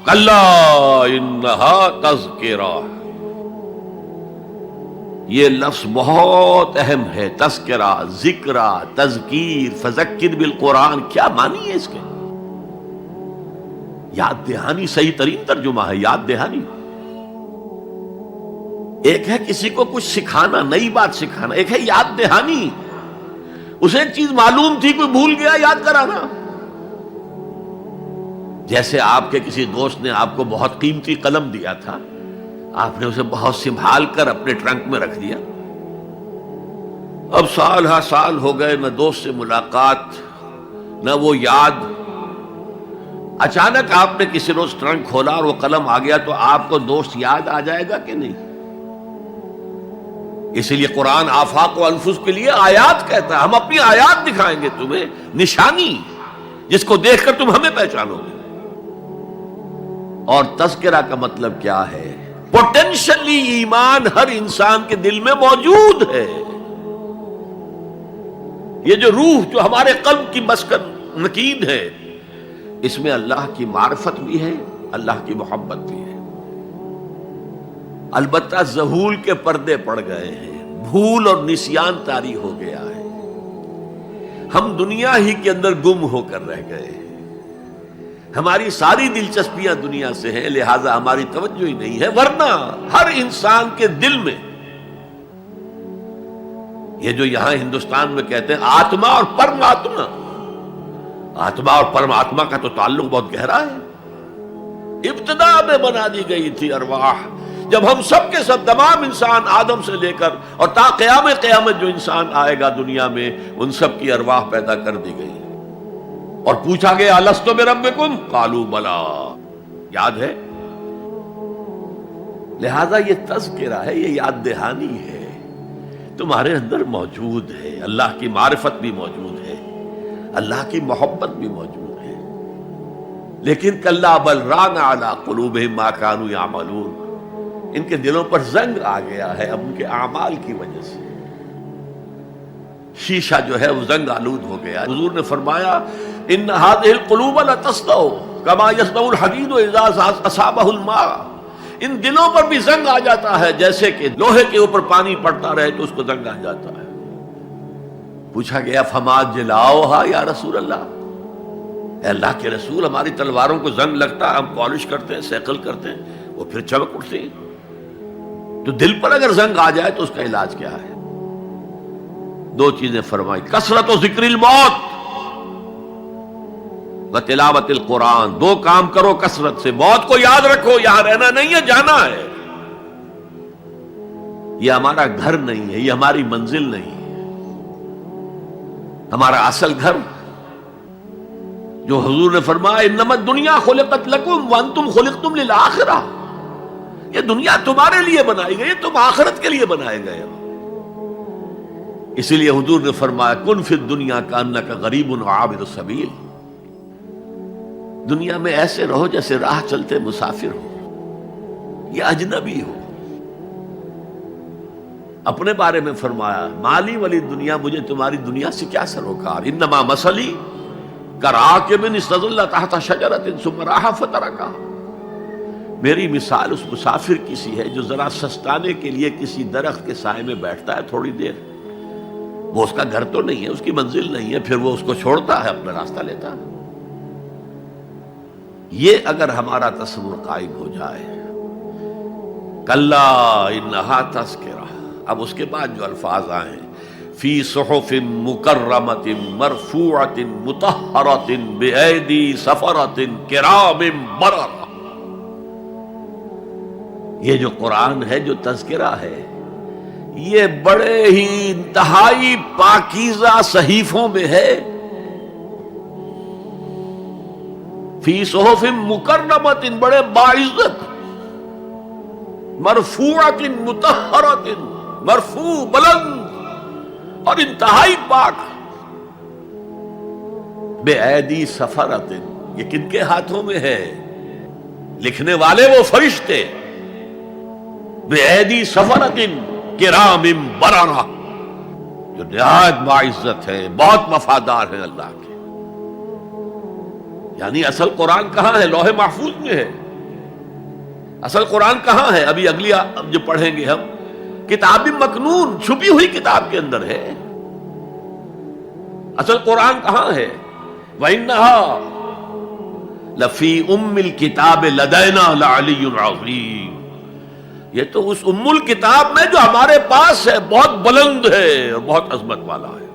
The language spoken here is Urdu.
کلا انہا تذکرہ، یہ لفظ بہت اہم ہے. تذکرہ، ذکرہ، تذکیر، فذکر بالقرآن، کیا معنی ہے اس کے؟ یاد دہانی صحیح ترین ترجمہ ہے، یاد دہانی. ایک ہے کسی کو کچھ سکھانا، نئی بات سکھانا، ایک ہے یاد دہانی. اسے ایک چیز معلوم تھی، کوئی بھول گیا، یاد کرانا. جیسے آپ کے کسی دوست نے آپ کو بہت قیمتی قلم دیا تھا، آپ نے اسے بہت سنبھال کر اپنے ٹرنک میں رکھ دیا. اب سال ہا سال ہو گئے، نہ دوست سے ملاقات، نہ وہ یاد. اچانک آپ نے کسی روز ٹرنک کھولا اور وہ قلم آ گیا، تو آپ کو دوست یاد آ جائے گا کہ نہیں؟ اسی لیے قرآن آفاق و انفس کے لیے آیات کہتا ہے. ہم اپنی آیات دکھائیں گے تمہیں، نشانی جس کو دیکھ کر تم ہمیں پہچانو گے. اور تذکرہ کا مطلب کیا ہے؟ پوٹینشلی ایمان ہر انسان کے دل میں موجود ہے. یہ جو روح جو ہمارے قلب کی مسکن نکید ہے، اس میں اللہ کی معرفت بھی ہے، اللہ کی محبت بھی ہے. البتہ ذہول کے پردے پڑ گئے ہیں، بھول اور نسیان طاری ہو گیا ہے. ہم دنیا ہی کے اندر گم ہو کر رہ گئے ہیں. ہماری ساری دلچسپیاں دنیا سے ہیں، لہذا ہماری توجہ ہی نہیں ہے. ورنہ ہر انسان کے دل میں یہ جو یہاں ہندوستان میں کہتے ہیں آتما اور پرماتما، آتما اور پرماتما کا تو تعلق بہت گہرا ہے. ابتدا میں بنا دی گئی تھی ارواح، جب ہم سب کے سب تمام انسان آدم سے لے کر اور تا قیامت جو انسان آئے گا دنیا میں، ان سب کی ارواح پیدا کر دی گئی. اور پوچھا گیا الستو بربکم قالوا بلا، یاد ہے؟ لہذا یہ تذکرہ ہے، یہ یاد دہانی ہے، تمہارے اندر موجود ہے. اللہ کی معرفت بھی موجود ہے، اللہ کی محبت بھی موجود ہے. لیکن کلا بل ران علی قلوبہم ما کانوا یعملون، ان کے دلوں پر زنگ آ گیا ہے اب ان کے اعمال کی وجہ سے. شیشہ جو ہے وہ زنگ آلود ہو گیا. حضور نے فرمایا ان هذه القلوب لتصدع كما يصدع الحديد اذا اصابه الماء، ان دلوں پر بھی زنگ آ جاتا ہے جیسے کہ لوہے کے اوپر پانی پڑتا رہے تو اس کو زنگ آ جاتا ہے. پوچھا گیا فما جلاؤها یا رسول اللہ، اے اللہ کے رسول ہماری تلواروں کو زنگ لگتا ہے، ہم پالش کرتے ہیں، سیکل کرتے ہیں، وہ پھر چمک اٹھتے ہیں. تو دل پر اگر زنگ آ جائے تو اس کا علاج کیا ہے؟ دو چیزیں فرمائی، کثرت و ذکر الموت و تلاوت القرآن. دو کام کرو کثرت سے، موت کو یاد رکھو، یہاں رہنا نہیں ہے، جانا ہے. یہ ہمارا گھر نہیں ہے، یہ ہماری منزل نہیں ہے. ہمارا اصل گھر جو حضور نے فرمایا انما الدنیا خلقت لکم وانتم خلقتم للآخرہ، یہ دنیا تمہارے لیے بنائی گئی، تم آخرت کے لیے بنائے گئے ہو. اسی لیے حضور نے فرمایا کن فی الدنیا کانک غریب وعابر السبیل، دنیا میں ایسے رہو جیسے راہ چلتے مسافر ہو یا اجنبی ہو. اپنے بارے میں فرمایا مالی ولی دنیا، مجھے تمہاری دنیا سے کیا سروکار، انما مثلی کراکب استظل تحت شجرۃ ثم راح فترکها، میری مثال اس مسافر کی سی ہے جو ذرا سستانے کے لیے کسی درخت کے سائے میں بیٹھتا ہے تھوڑی دیر. وہ اس کا گھر تو نہیں ہے، اس کی منزل نہیں ہے، پھر وہ اس کو چھوڑتا ہے، اپنا راستہ لیتا ہے. یہ اگر ہمارا تصور قائم ہو جائے، کلا انہا تذکرہ. اب اس کے بعد جو الفاظ آئے فی صحف مکرمۃ مرفوعۃ مطہرۃ بایدی سفرۃ کرام بررہ، یہ جو قرآن ہے، جو تذکرہ ہے، یہ بڑے ہی انتہائی پاکیزہ صحیفوں میں ہے. فی صحف مکرمۃ، بڑے باعزت، مرفوعۃ مطہرۃ، مرفوع بلند اور انتہائی پاک. بے ایدی سفرۃ، یہ کن کے ہاتھوں میں ہے؟ لکھنے والے وہ فرشتے. بے ایدی سفرۃ کرام بررہ، جو نہایت باعزت ہے، بہت وفادار ہیں اللہ کے. یعنی اصل قرآن کہاں ہے؟ لوح محفوظ میں ہے. اصل قرآن کہاں ہے؟ ابھی اگلی جو پڑھیں گے ہم، کتاب مکنون، چھپی ہوئی کتاب کے اندر ہے. اصل قرآن کہاں ہے؟ وَإِنَّهَا لَفِي أُمِّ الْكِتَابِ لَدَيْنَا لَعَلِيٌّ عَظِيمٌ، یہ تو اس ام الکتاب میں جو ہمارے پاس ہے، بہت بلند ہے اور بہت عظمت والا ہے.